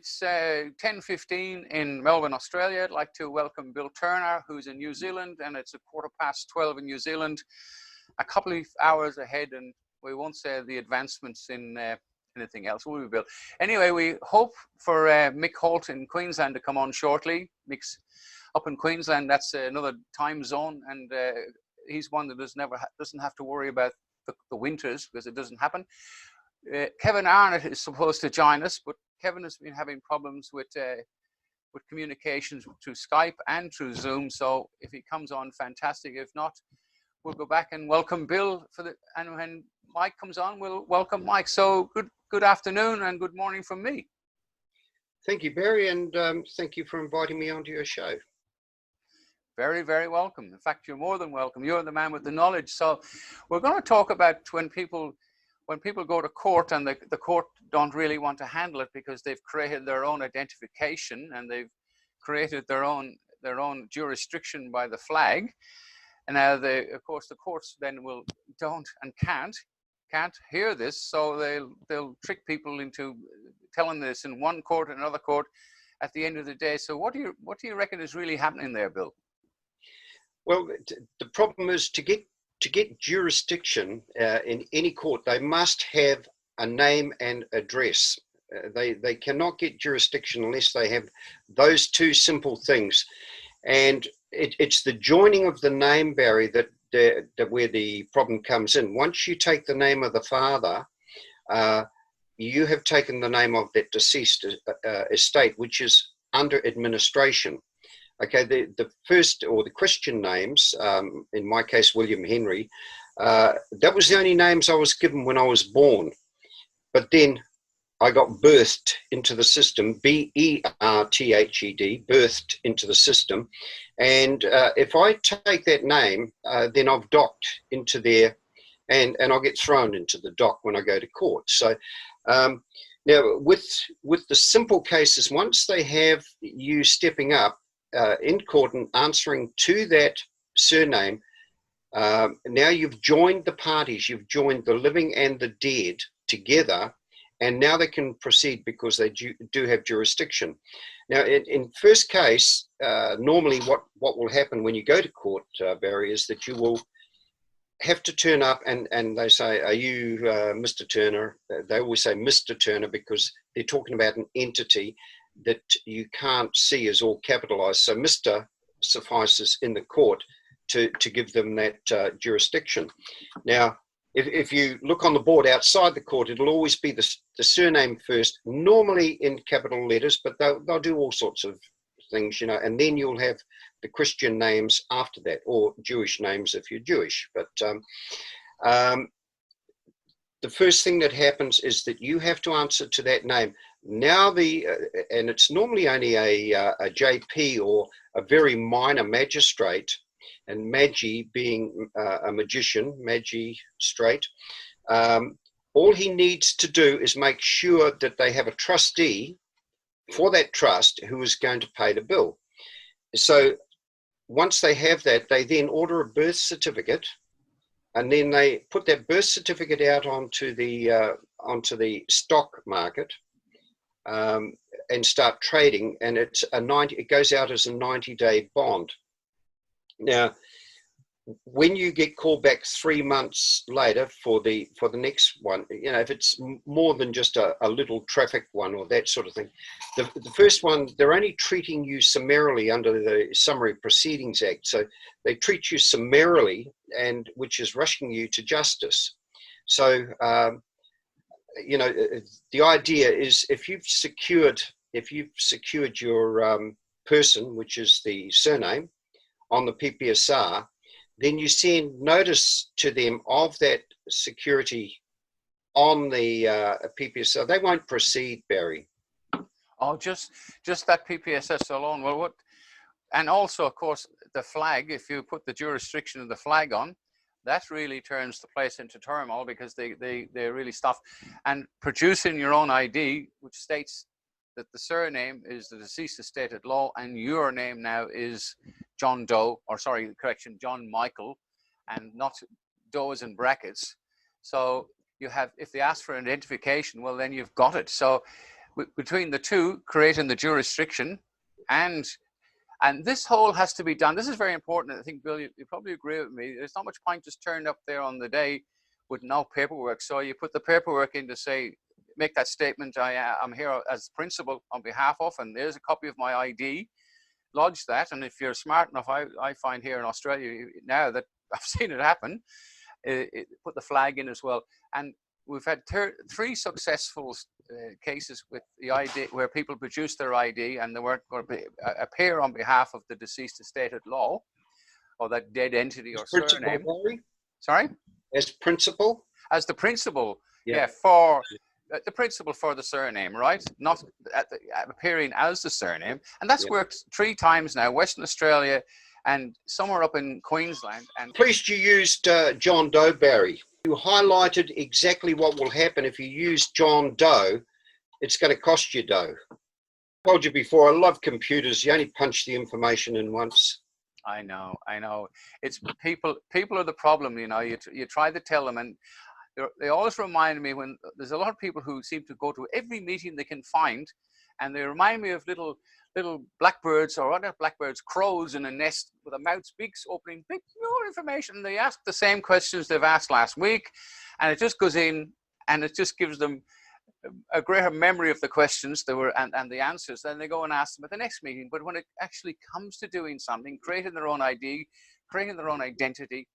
It's 10:15 in Melbourne, Australia. I'd like to welcome Bill Turner, who's in New Zealand, and it's 12:15 in New Zealand, a couple of hours ahead, and we won't say the advancements in anything else, will we, Bill? Anyway, we hope for Mick Holt in Queensland to come on shortly. Mick's up in Queensland, that's another time zone, and he's one that doesn't have to worry about the winters, because it doesn't happen. Kevin Arnott is supposed to join us, but Kevin has been having problems with communications through Skype and through Zoom. So if he comes on, fantastic. If not, we'll go back and welcome Bill and when Mike comes on, we'll welcome Mike. So good afternoon and good morning from me. Thank you, Barry, and thank you for inviting me onto your show. Very, very welcome. In fact, you're more than welcome. You're the man with the knowledge. So we're going to talk about when people go to court and the court don't really want to handle it because they've created their own identification and they've created their own jurisdiction by the flag. And now of course the courts then don't and can't hear this, so they'll trick people into telling this in one court and another court at the end of the day. So what do you reckon is really happening there, Bill? Well, the problem is to get jurisdiction in any court, they must have a name and address. They cannot get jurisdiction unless they have those two simple things. And it's the joining of the name, Barry, that where the problem comes in. Once you take the name of the father, you have taken the name of that deceased estate, which is under administration. Okay, the first, or the Christian names, in my case, William Henry, that was the only names I was given when I was born. But then I got birthed into the system, B-E-R-T-H-E-D, birthed into the system. And if I take that name, then I've docked into there, and I'll get thrown into the dock when I go to court. So now with the simple cases, once they have you stepping up, in court and answering to that surname, now you've joined the parties, you've joined the living and the dead together, and now they can proceed because they do have jurisdiction. Now, in first case, normally what will happen when you go to court, Barry, is that you will have to turn up and they say, are you Mr. Turner? They always say Mr. Turner because they're talking about an entity that you can't see is all capitalized. So Mr. suffices in the court to give them that jurisdiction. Now, if you look on the board outside the court, it'll always be the surname first, normally in capital letters, but they'll do all sorts of things, you know, and then you'll have the Christian names after that, or Jewish names if you're Jewish. But the first thing that happens is that you have to answer to that name. Now and it's normally only a JP or a very minor magistrate, and Magi being a magician, magistrate, all he needs to do is make sure that they have a trustee for that trust who is going to pay the bill. So once they have that, they then order a birth certificate, and then they put that birth certificate out onto the stock market, and start trading, and it goes out as a 90-day bond. Now, when you get called back 3 months later for the next one, you know, if it's more than just a little traffic one or that sort of thing, the first one, they're only treating you summarily under the Summary Proceedings Act. So they treat you summarily, and which is rushing you to justice. So you know, the idea is if you've secured your person, which is the surname, on the PPSR, then you send notice to them of that security on the PPSR. They won't proceed, Barry. Oh, just that PPSS alone. Well, and also, of course, the flag, if you put the jurisdiction of the flag on, that really turns the place into turmoil, because they really stuff. And producing your own ID, which states that the surname is the deceased estate at law, and your name now is John Doe, or sorry, correction, John Michael, and not Doe is in brackets. So you have, if they ask for identification, well, then you've got it. So between the two, creating the jurisdiction, and this whole has to be done. This is very important. I think, Bill, you probably agree with me. There's not much point just turning up there on the day with no paperwork. So you put the paperwork in to say, make that statement, I'm here as principal on behalf of, and there's a copy of my ID, lodge that. And if you're smart enough, I find here in Australia now that I've seen it happen, put the flag in as well. And we've had 3 successful cases with the ID where people produced their ID and they weren't going to appear on behalf of the deceased estate at law, or that dead entity or surname. Sorry? As principal? As the principal, yeah, for the principal for the surname, right? Not appearing as the surname. And that's worked 3 times now, Western Australia and somewhere up in Queensland. And pleased you used John Doe, Barry. You highlighted exactly what will happen if you use John Doe. It's going to cost you dough. I told you before, I love computers. You only punch the information in once. I know. It's people are the problem, you know. You try to tell them, and they always remind me when there's a lot of people who seem to go to every meeting they can find, and they remind me of little blackbirds, or other blackbirds, crows in a nest with a mouth's beaks opening, big more information. They ask the same questions they've asked last week, and it just goes in, and it just gives them a greater memory of the questions they were and the answers. Then they go and ask them at the next meeting. But when it actually comes to doing something, creating their own ID, creating their own identity,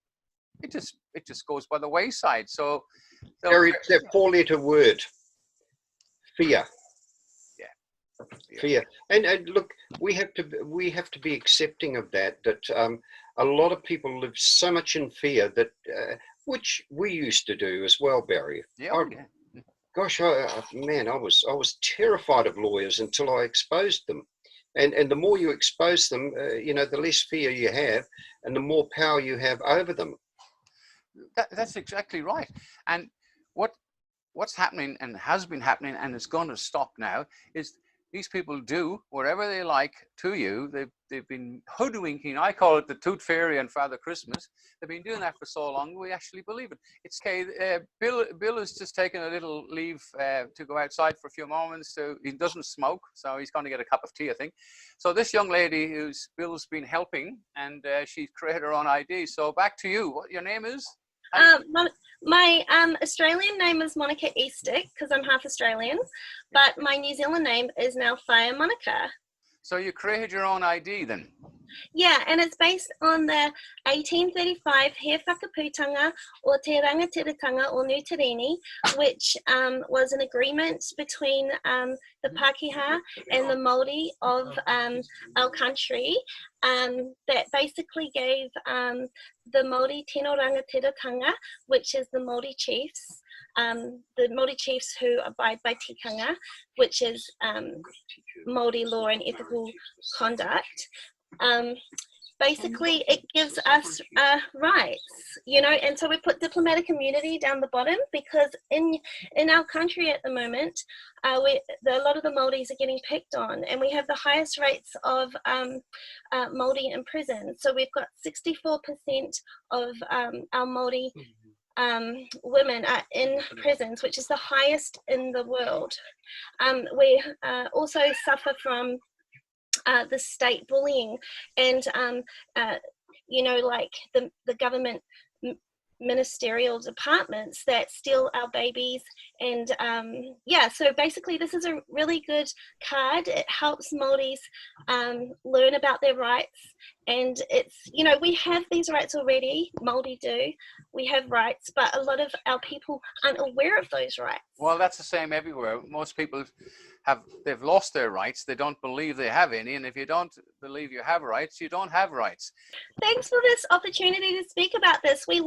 it just goes by the wayside. So it's that 4-letter word, fear. Fear. And look, we have to be accepting of that a lot of people live so much in fear that which we used to do as well, Barry. Gosh, man, I was terrified of lawyers until I exposed them, and the more you expose them, the less fear you have, and the more power you have over them. That's exactly right. And what's happening and has been happening, and it's going to stop now, is these people do whatever they like to you. They've been hoodwinking. I call it the Tooth Fairy and Father Christmas. They've been doing that for so long, we actually believe it. It's okay. Bill has just taken a little leave to go outside for a few moments. So he doesn't smoke, so he's going to get a cup of tea, I think. So this young lady who's Bill's been helping, and she's created her own ID. So back to you. What your name is? My Australian name is Monica Eastick because I'm half Australian, but my New Zealand name is now Whaia Monica. So you created your own ID then? Yeah, and it's based on the 1835 He Whakaputanga o Te Rangatiratanga o Nuterini, which was an agreement between the Pākehā and the Māori of our country that basically gave the Māori Tino Rangatiratanga, which is the Māori chiefs, who abide by tikanga, which is Māori law and ethical conduct. Basically, it gives us rights, and so we put diplomatic immunity down the bottom because in our country at the moment, a lot of the Māoris are getting picked on, and we have the highest rates of Māori in prison. So we've got 64% of our Māori women are in prisons, which is the highest in the world. We also suffer from the state bullying and like the government ministerial departments that steal our babies. And so basically this is a really good card. It helps Māoris learn about their rights, and it's we have these rights already. Māori do. We have rights, but a lot of our people aren't aware of those rights. Well, that's the same everywhere. Most people they've lost their rights. They don't believe they have any, and if you don't believe you have rights, you don't have rights. Thanks for this opportunity to speak about this. We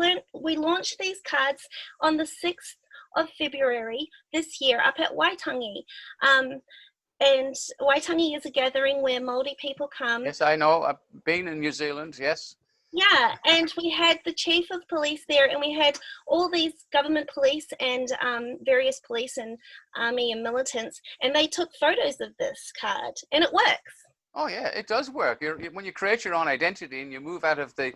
launched these cards on the 6th of February this year up at Waitangi. And Waitangi is a gathering where Māori people come. Yes, I know. I've been in New Zealand, yes. Yeah, and we had the chief of police there, and we had all these government police and various police and army and militants, and they took photos of this card, and it works. Oh yeah, it does work. When you create your own identity and you move out of the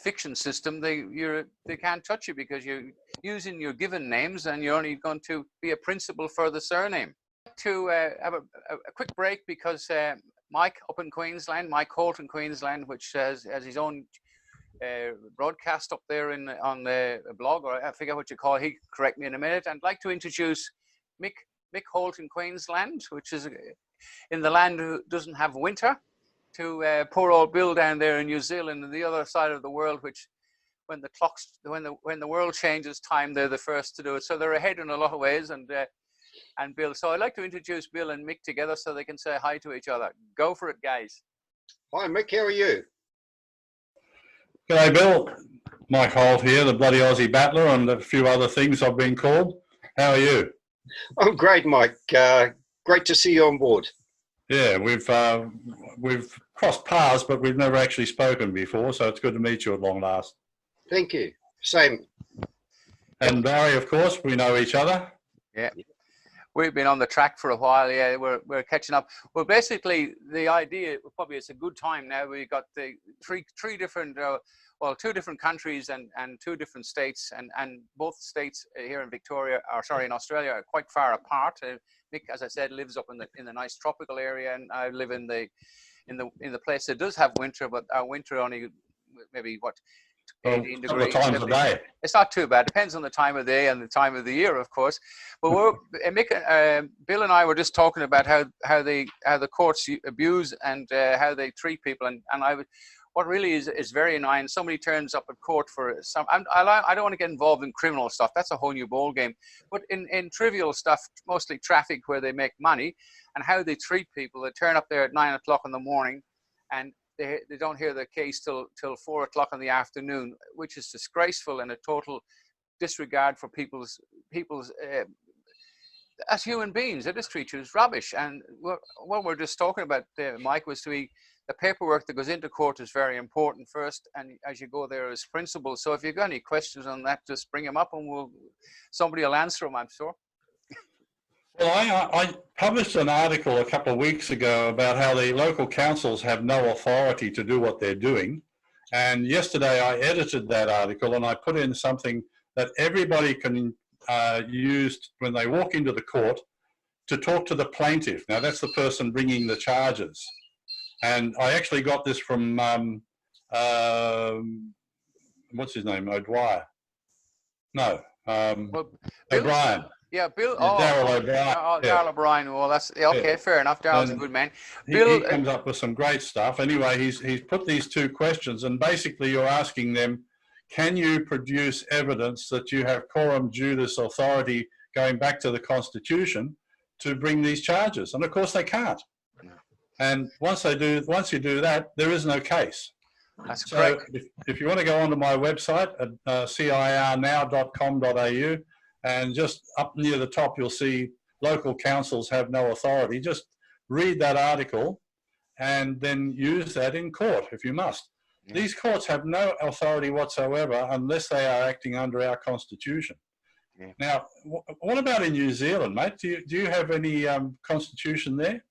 fiction system, they can't touch you because you're using your given names, and you're only going to be a principal for the surname. like to have a quick break because Mike up in Queensland, Mike Holt in Queensland, which has his own broadcast up there on the blog, or I forget what you call it. He correct me in a minute. And I'd like to introduce Mick Holt in Queensland, which is in the land who doesn't have winter, to poor old Bill down there in New Zealand, and the other side of the world, which when the world changes time, they're the first to do it. So they're ahead in a lot of ways, and Bill. So I'd like to introduce Bill and Mick together so they can say hi to each other. Go for it, guys. Hi, Mick. How are you? G'day, Bill. Mike Holt here, the bloody Aussie battler, and a few other things I've been called. How are you? I'm great, Mike. Great to see you on board. Yeah, we've crossed paths, but we've never actually spoken before, so it's good to meet you at long last. Thank you. Same. And Barry, of course, we know each other. Yeah. We've been on the track for a while. Yeah, we're catching up. Well, basically, the idea probably it's a good time now. We've got the three different, two different countries and two different states, and both states here in in Australia, are quite far apart. Mick, as I said, lives up in the nice tropical area, and I live in the place that does have winter, but our winter only maybe 18 degrees. Times a day. It's not too bad. Depends on the time of day and the time of the year, of course. But Bill and I were just talking about how the courts abuse and how they treat people, and what really is very annoying. Somebody turns up at court for some. I don't want to get involved in criminal stuff. That's a whole new ball game. But in trivial stuff, mostly traffic, where they make money, and how they treat people. They turn up there at 9 o'clock in the morning, and they don't hear the case till 4 o'clock in the afternoon, which is disgraceful and a total disregard for people's as human beings. They just treat you as rubbish. And what we're just talking about, Mike, was the paperwork that goes into court is very important first, and as you go there as principal. So if you've got any questions on that, just bring them up, and somebody will answer them, I'm sure. Well, I published an article a couple of weeks ago about how the local councils have no authority to do what they're doing. And yesterday I edited that article and I put in something that everybody can use when they walk into the court to talk to the plaintiff. Now, that's the person bringing the charges. And I actually got this from, what's his name, O'Dwyer? No, O'Brien. Yeah, Bill. Darryl O'Brien. Darryl O'Brien. Well, that's okay. Yeah. Fair enough. Darryl's a good man. Bill, he comes up with some great stuff. Anyway, he's put these two questions, and basically you're asking them, can you produce evidence that you have quorum juris authority going back to the Constitution to bring these charges? And of course they can't. No. And once you do that, there is no case. That's so great. If you want to go onto my website at cirnow.com.au, and just up near the top, you'll see local councils have no authority. Just read that article and then use that in court if you must. Yeah. These courts have no authority whatsoever unless they are acting under our Constitution. Yeah. Now, what about in New Zealand, mate? Do you have any Constitution there?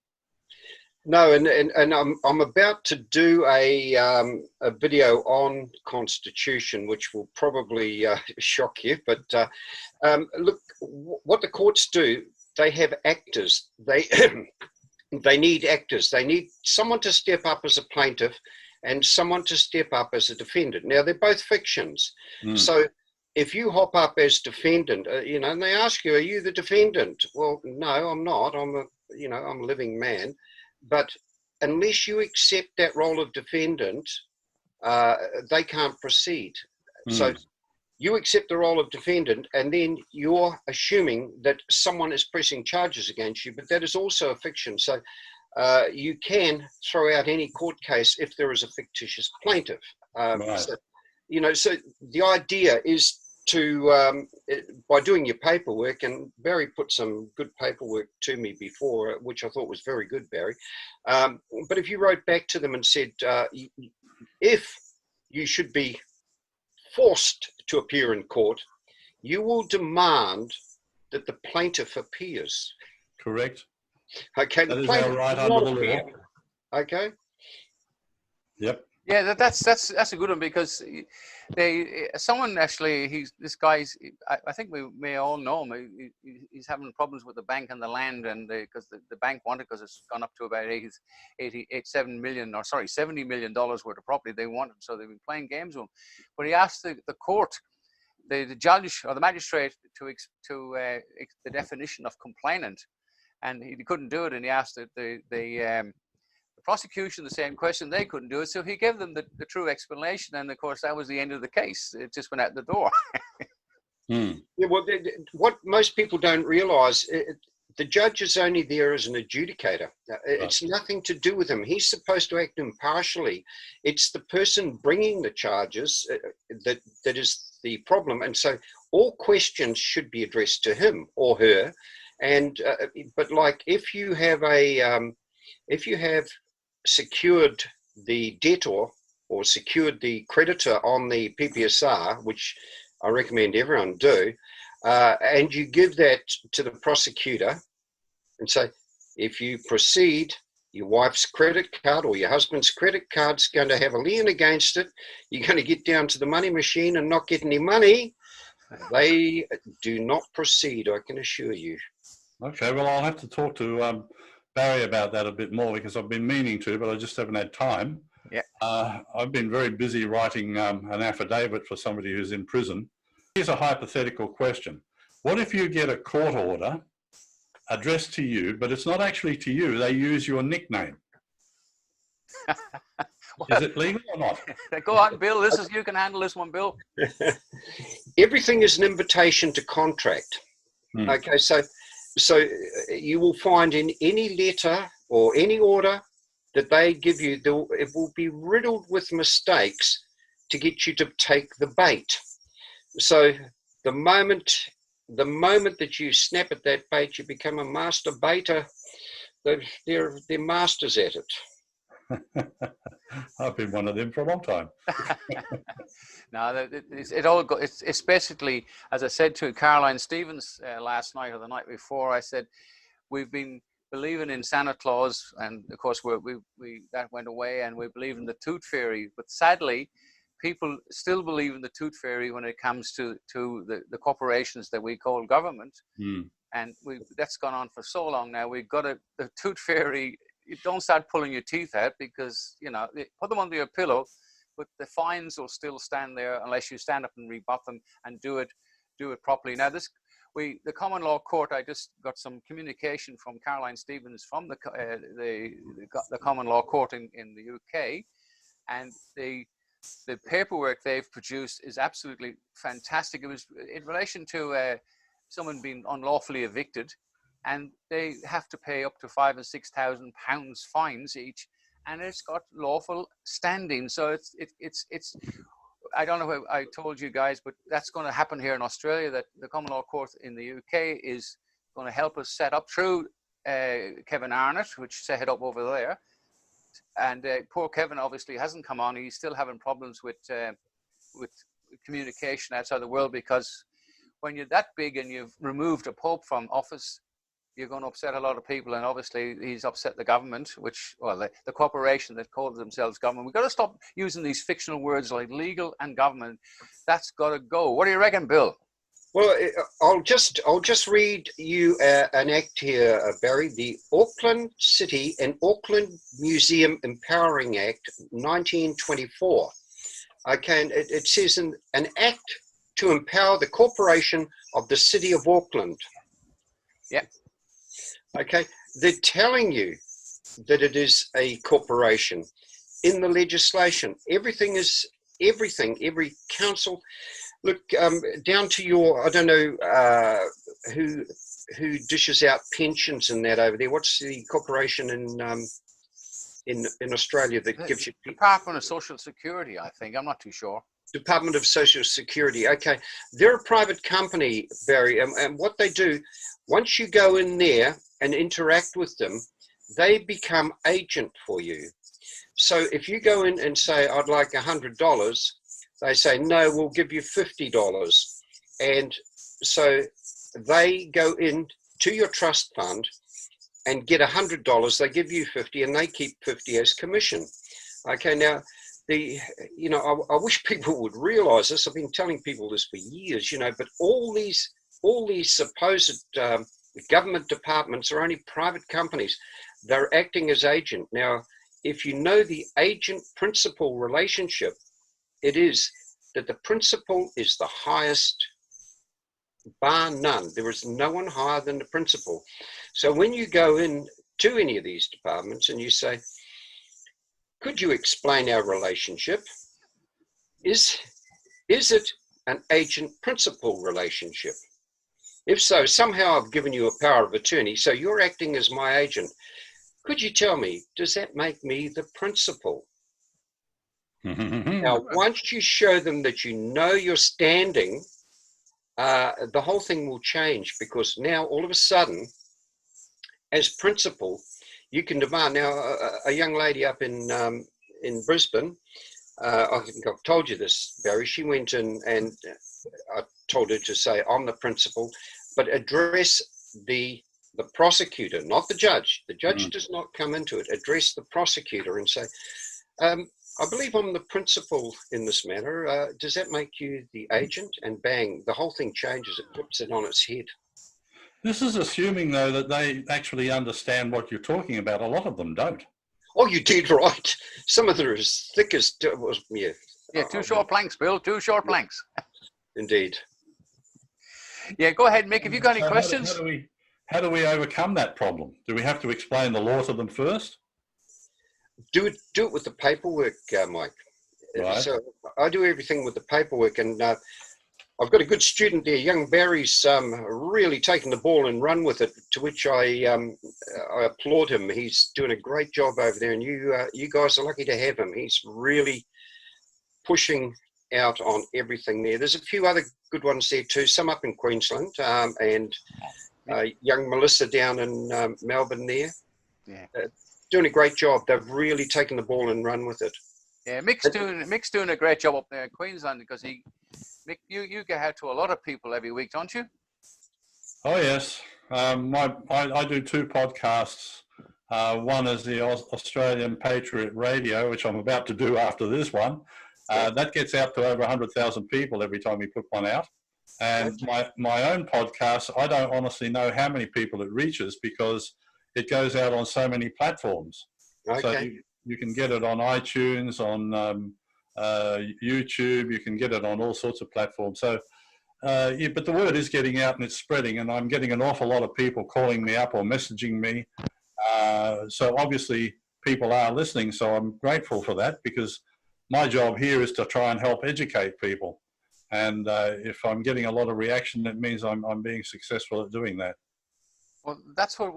No, and I'm about to do a video on Constitution, which will probably shock you. But look, what the courts do, they have actors. They need actors. They need someone to step up as a plaintiff and someone to step up as a defendant. Now, they're both fictions. So if you hop up as defendant, and they ask you, are you the defendant? Well, no, I'm not. I'm a living man. But unless you accept that role of defendant, they can't proceed. So you accept the role of defendant, and then you're assuming that someone is pressing charges against you, but that is also a fiction. So you can throw out any court case if there is a fictitious plaintiff. Right. So the idea is to, by doing your paperwork, and Barry put some good paperwork to me before, which I thought was very good, Barry. But if you wrote back to them and said, if you should be forced to appear in court, you will demand that the plaintiff appears. Correct. Okay. That is our right under the law. Okay. Yep. Yeah, that's a good one, because someone actually, this guy's, I think we may all know him. He's having problems with the bank and the land, and because the bank wanted, because it's gone up to about 70 million dollars worth of property they wanted, so they've been playing games with him. But he asked the court, the judge or the magistrate, to the definition of complainant, and he couldn't do it, and he asked the prosecution the same question. They couldn't do it, so he gave them the true explanation, and of course that was the end of the case. It just went out the door. Yeah, well, what most people don't realize, the judge is only there as an adjudicator. It's nothing to do with him. He's supposed to act impartially. It's the person bringing the charges that is the problem, and so all questions should be addressed to him or her. And but like if you have secured the debtor or secured the creditor on the PPSR, which I recommend everyone do, and you give that to the prosecutor and say, if you proceed, your wife's credit card or your husband's credit card's going to have a lien against it, you're going to get down to the money machine and not get any money, they do not proceed, I can assure you. Okay, well, I'll have to talk to Barry about that a bit more, because I've been meaning to, but I just haven't had time. Yeah. I've been very busy writing an affidavit for somebody who's in prison. Here's a hypothetical question. What if you get a court order addressed to you, but it's not actually to you, they use your nickname? Is it legal or not? Go on, Bill. You can handle this one, Bill. Everything is an invitation to contract. Okay, so you will find in any letter or any order that they give you, it will be riddled with mistakes to get you to take the bait. So the moment that you snap at that bait, you become a master baiter. They're masters at it. I've been one of them for a long time. No, it's basically, as I said to Caroline Stevens last night or the night before, I said, we've been believing in Santa Claus, and of course that went away, and we believe in the Tooth Fairy. But sadly, people still believe in the Tooth Fairy when it comes to the corporations that we call government. And that's gone on for so long now. We've got the Tooth Fairy. You don't start pulling your teeth out, because put them under your pillow, but the fines will still stand there unless you stand up and rebut them and do it properly. Now the common law court, I just got some communication from Caroline Stevens from the common law court in the UK, and the paperwork they've produced is absolutely fantastic. It was in relation to someone being unlawfully evicted, and they have to pay up to £5,000 and £6,000 fines each, and it's got lawful standing. So it's I don't know if I told you guys, but that's going to happen here in Australia, that the common law court in the UK is going to help us set up through Kevin Arnott, which set it up over there. And poor Kevin obviously hasn't come on. He's still having problems with communication outside the world, because when you're that big and you've removed a pope from office, you're going to upset a lot of people. And obviously he's upset the government, the corporation that calls themselves government. We've got to stop using these fictional words like legal and government. That's got to go. What do you reckon, Bill? Well, I'll just read you an act here, Barry. The Auckland City and Auckland Museum Empowering Act, 1924. Okay, and it says an act to empower the corporation of the City of Auckland. Yeah. Okay, they're telling you that it is a corporation. In the legislation, everything, every council. Look, down to your, I don't know who dishes out pensions and that over there. What's the corporation in Australia that gives you? Department of Social Security, I think. I'm not too sure. Department of Social Security. Okay, they're a private company, Barry, and what they do, once you go in there and interact with them, they become agent for you. So if you go in and say, I'd like $100, they say, no, we'll give you $50. And so they go in to your trust fund and get $100. They give you $50 and they keep $50 as commission. Okay, now you know, I wish people would realise this. I've been telling people this for years, you know, but all these supposed government departments are only private companies. They're acting as agent. Now, if you know the agent-principal relationship, it is that the principal is the highest, bar none. There is no one higher than the principal. So when you go in to any of these departments and you say, could you explain our relationship? Is it an agent-principal relationship? If so, somehow I've given you a power of attorney, so you're acting as my agent. Could you tell me, does that make me the principal? Now, once you show them that you know your standing, the whole thing will change, because now all of a sudden, as principal, you can demand. Now, a young lady up in Brisbane, I think I've told you this, Barry, she went in and I told her to say, I'm the principal, but address the prosecutor, not the judge. The judge does not come into it. Address the prosecutor and say, I believe I'm the principal in this matter. Does that make you the agent? And bang, the whole thing changes. It flips it on its head. This is assuming, though, that they actually understand what you're talking about. A lot of them don't. Oh, you did right. Some of them are as thick as, yeah. Yeah, two short planks, Bill, two short planks. Indeed. Yeah, go ahead, Mick. Have you got any So questions? how do we overcome that problem? Do we have to explain the law to them first? Do it with the paperwork, Mike. Right. So I do everything with the paperwork, and I've got a good student there. Young Barry's really taken the ball and run with it, to which I applaud him. He's doing a great job over there, and you guys are lucky to have him. He's really pushing out on everything there. There's a few other good ones there too, some up in Queensland, and young Melissa down in Melbourne there. Yeah. Doing a great job. They've really taken the ball and run with it. Yeah, Mick's doing a great job up there in Queensland, because Mick, you get out to a lot of people every week, don't you? Oh, yes. I do two podcasts. One is the Australian Patriot Radio, which I'm about to do after this one. That gets out to over 100,000 people every time we put one out. And my own podcast, I don't honestly know how many people it reaches, because it goes out on so many platforms. Okay. So you can get it on iTunes, on YouTube, you can get it on all sorts of platforms. So, yeah, but the word is getting out and it's spreading, and I'm getting an awful lot of people calling me up or messaging me. So obviously people are listening, so I'm grateful for that, because my job here is to try and help educate people. And if I'm getting a lot of reaction, it means I'm being successful at doing that. Well, that's what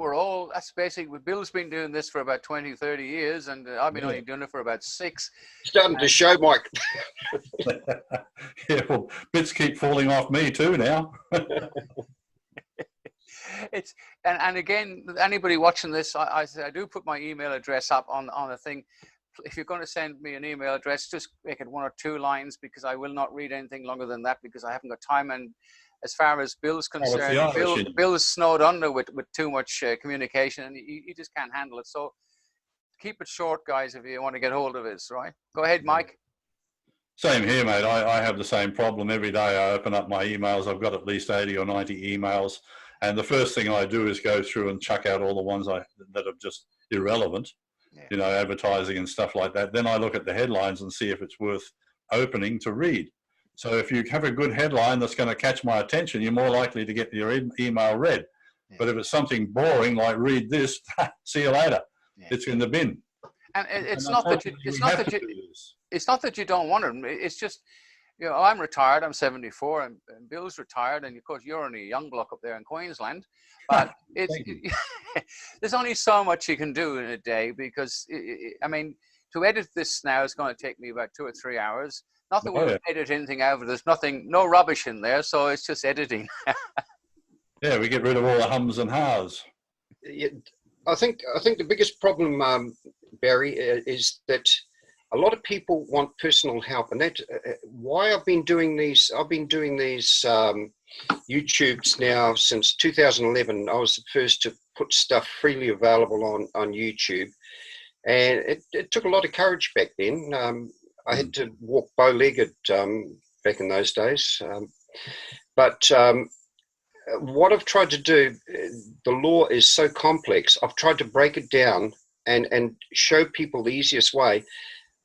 that's basically, Bill's been doing this for about 20, 30 years, and I've been only doing it for about 6. Starting to show, Mike. Yeah, well, bits keep falling off me too now. And again, anybody watching this, I do put my email address up on the thing. If you're going to send me an email address, just make it 1 or 2 lines, because I will not read anything longer than that, because I haven't got time. And as far as Bill's concerned, Bill's snowed under with too much communication, and he just can't handle it. So keep it short, guys, if you want to get hold of this, right? Go ahead, Mike. Same here, mate. I have the same problem. Every day I open up my emails. I've got at least 80 or 90 emails. And the first thing I do is go through and chuck out all the ones that are just irrelevant, you know, advertising and stuff like that. Then I look at the headlines and see if it's worth opening to read. So if you have a good headline that's going to catch my attention, you're more likely to get your email read. Yeah. But if it's something boring, like read this, see you later. Yeah. It's in the bin. And it's not that you don't want it. It's just, you know, I'm retired. I'm 74, and Bill's retired, and of course you're only a young bloke up there in Queensland. But there's only so much you can do in a day, because I mean, to edit this now is going to take me about 2 or 3 hours. Not that we'll edit anything out, but there's no rubbish in there, so it's just editing. Yeah, we get rid of all the hums and ha's. Yeah, I think the biggest problem, Barry, is that a lot of people want personal help, and that's why I've been doing these. I've been doing these YouTubes now since 2011. I was the first to put stuff freely available on YouTube, and it took a lot of courage back then. I had to walk bow-legged back in those days. But what I've tried to do, the law is so complex. I've tried to break it down and show people the easiest way,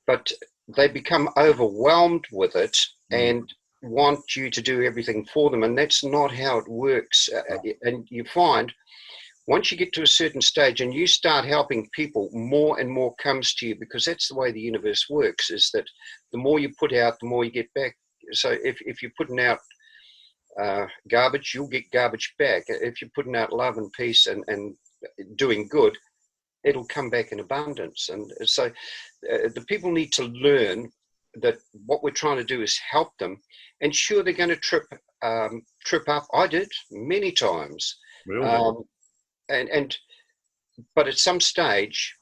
but they become overwhelmed with it and want you to do everything for them. And that's not how it works. And you find once you get to a certain stage and you start helping people, more and more comes to you, because that's the way the universe works, is that the more you put out, the more you get back. So if you're putting out garbage, you'll get garbage back. If you're putting out love and peace and doing good, it'll come back in abundance. And so the people need to learn that what we're trying to do is help them. And sure, they're going to trip up. I did many times. Really? But at some stage,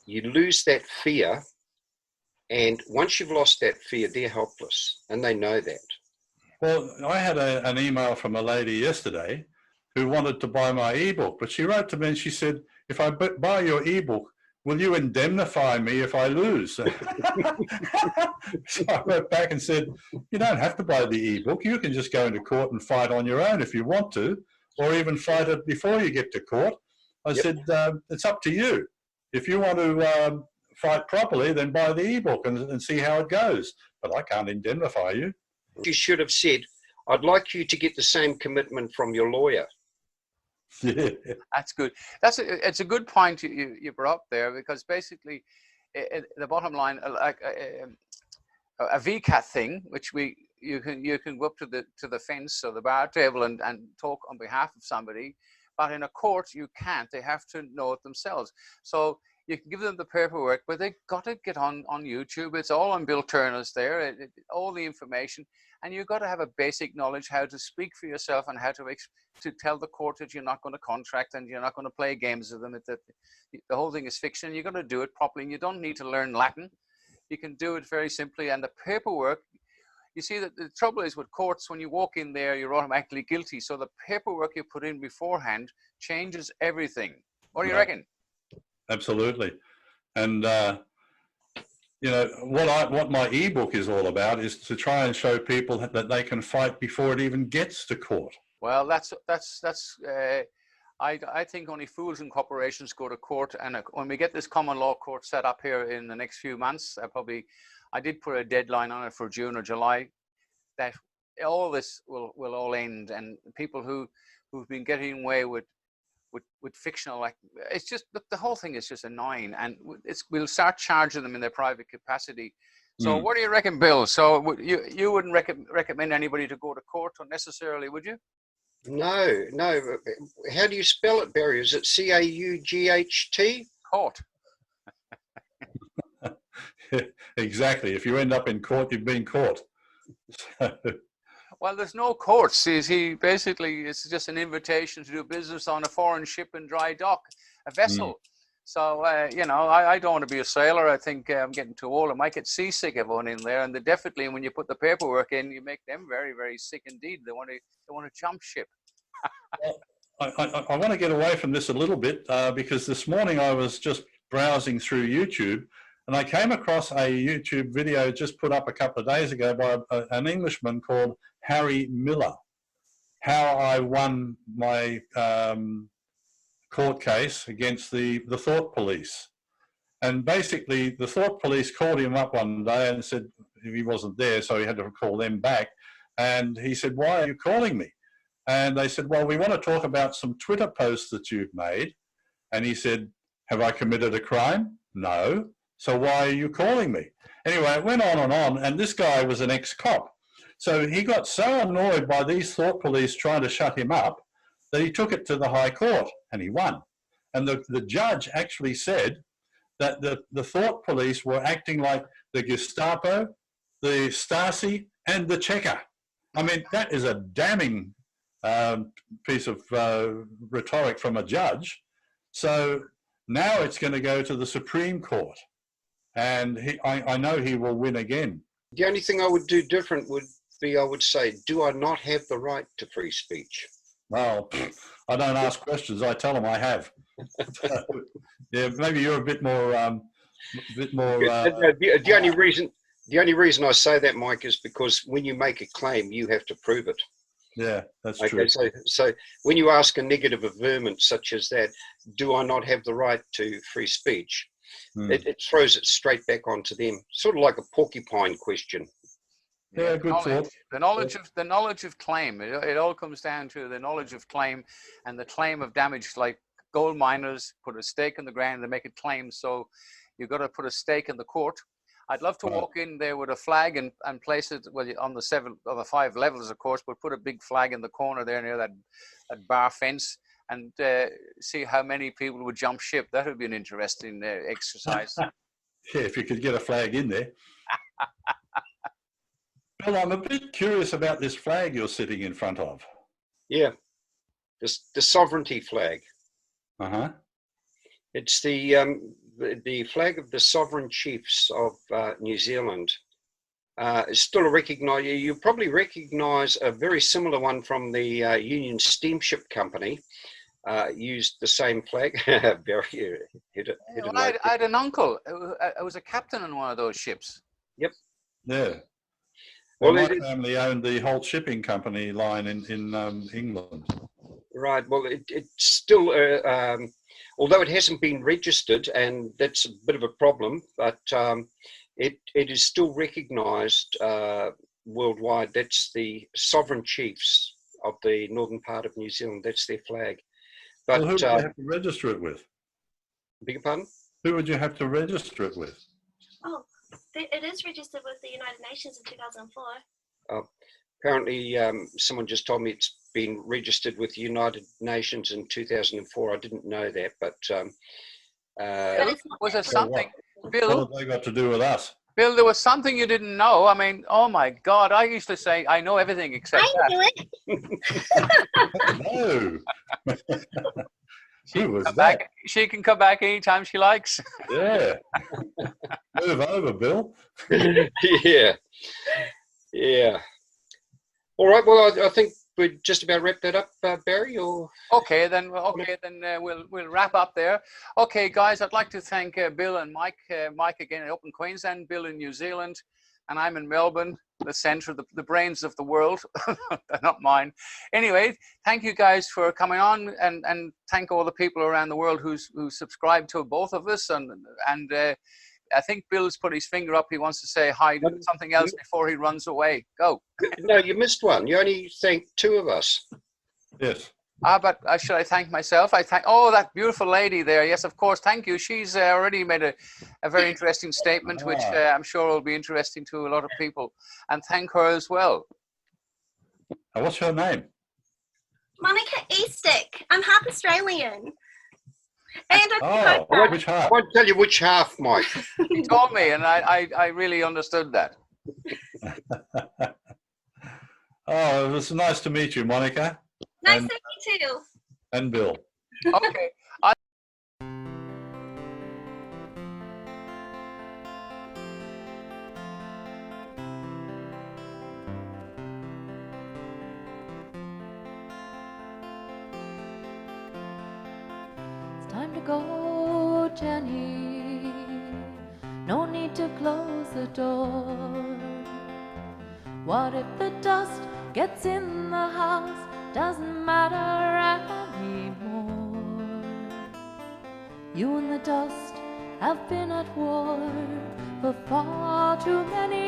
you lose that fear. And once you've lost that fear, they're helpless, and they know that. Well, I had an email from a lady yesterday who wanted to buy my ebook, but she wrote to me and she said, if I buy your ebook, will you indemnify me if I lose? So I wrote back and said, you don't have to buy the ebook. You can just go into court and fight on your own if you want to, or even fight it before you get to court. I said, it's up to you. If you want to fight properly, then buy the ebook and see how it goes. But I can't indemnify you. You should have said, I'd like you to get the same commitment from your lawyer. Yeah. That's good. It's a good point you brought up there, because basically the bottom line, like a VCAT thing, which you can go up to the fence or the bar table and talk on behalf of somebody, but in a court you can't. They have to know it themselves. So you can give them the paperwork, but they got to get on YouTube. It's all on Bill Turner's there, all the information, and you've got to have a basic knowledge how to speak for yourself and how to tell the court that you're not going to contract and you're not going to play games with them. That the whole thing is fiction. You're going to do it properly, and you don't need to learn Latin. You can do it very simply, and the paperwork. You see that the trouble is with courts, when you walk in there, you're automatically guilty. So the paperwork you put in beforehand changes everything. What do you reckon? Absolutely. And you know what my ebook is all about is to try and show people that they can fight before it even gets to court. Well, that's I think only fools and corporations go to court, and when we get this common law court set up here in the next few months, I did put a deadline on it for June or July, that all this will all end, and people who've been getting away with fictional, like, it's just the whole thing is just annoying, and we'll start charging them in their private capacity. So what do you reckon, Bill? So you wouldn't recommend anybody to go to court unnecessarily, would you? No. How do you spell it, Barry? Is it C-A-U-G-H-T? Court. Exactly. If you end up in court, you've been caught. Well, there's no courts. Basically, it's just an invitation to do business on a foreign ship and dry dock, a vessel. So, I don't want to be a sailor. I think I'm getting too old. I might get seasick of one in there. And definitely, when you put the paperwork in, you make them very, very sick indeed. They want to jump ship. I want to get away from this a little bit because this morning I was just browsing through YouTube, and I came across a YouTube video just put up a couple of days ago by an Englishman called Harry Miller. How I won my court case against the Thought Police. And basically the Thought Police called him up one day and said he wasn't there, so he had to call them back. And he said, why are you calling me? And they said, well, we want to talk about some Twitter posts that you've made. And he said, have I committed a crime? No. So why are you calling me? Anyway, it went on, and this guy was an ex-cop. So he got so annoyed by these Thought Police trying to shut him up that he took it to the High Court, and he won. And the judge actually said that the Thought Police were acting like the Gestapo, the Stasi, and the Cheka. I mean, that is a damning piece of rhetoric from a judge. So now it's going to go to the Supreme Court, and I know he will win again. The only thing I would do different would be, I would say, do I not have the right to free speech? Well, I don't ask questions. I tell them I have. Yeah, maybe you're a bit more. The only reason The only reason I say that, Mike, is because when you make a claim, you have to prove it. Yeah, that's Okay, true. so when you ask a negative averment such as that, do I not have the right to free speech? It throws it straight back onto them, sort of like a porcupine question. Yeah, good thought. The knowledge of claim. It all comes down to the knowledge of claim and the claim of damage. Like gold miners put a stake in the ground and make a claim. So you've got to put a stake in the court. I'd love to walk in there with a flag and place it on the 5 levels, of course, but put a big flag in the corner there near that bar fence and see how many people would jump ship. That would be an interesting exercise. Yeah, if you could get a flag in there. Well, I'm a bit curious about this flag you're sitting in front of. Yeah, the sovereignty flag. Uh-huh. It's the flag of the sovereign chiefs of New Zealand. It's still a recognised. You probably recognise a very similar one from the Union Steamship Company. Used the same flag. Very I had an uncle. I was a captain on one of those ships. Yep. Yeah. Well, my family owned the Holt Shipping Company line in England. Right. Well, it's still, although it hasn't been registered, and that's a bit of a problem, but it is still recognised worldwide. That's the sovereign chiefs of the northern part of New Zealand. That's their flag. But well, who would you have to register it with? Beg your pardon? Who would you have to register it with? Oh, it is registered with the United Nations in 2004. Apparently, someone just told me it's been registered with the United Nations in 2004. I didn't know that, but Was there something, What Bill? have they got to do with us? Bill, there was something you didn't know. I mean, oh my God! I used to say I know everything except I that. knew it. No. Who was that? She can come back anytime she likes. Yeah. Move over, Bill. yeah. All right. Well, I think we'd just about wrap that up, Barry. Or Okay, then we'll wrap up there. Okay, guys, I'd like to thank Bill and Mike. Mike again up in Queensland, Bill in New Zealand, and I'm in Melbourne, the centre of the brains of the world. They're not mine. Anyway, thank you guys for coming on, and thank all the people around the world who subscribe to both of us. And I think Bill's put his finger up. He wants to say hi to something else before he runs away. Go. no, you missed one. You only thanked 2 of us. Yes. But should I thank myself? That beautiful lady there. Yes, of course. Thank you. She's already made a very interesting statement, which I'm sure will be interesting to a lot of people. And thank her as well. What's her name? Monica Eastick. I'm half Australian. And which half? I won't tell you which half, Mike. He told me, and I really understood that. Oh, it was nice to meet you, Monica. Nice to meet you too. And Bill. Okay. It's time to go, Jenny. No need to close the door. What if the dust gets in the house? Doesn't matter anymore. You and the dust have been at war for far too many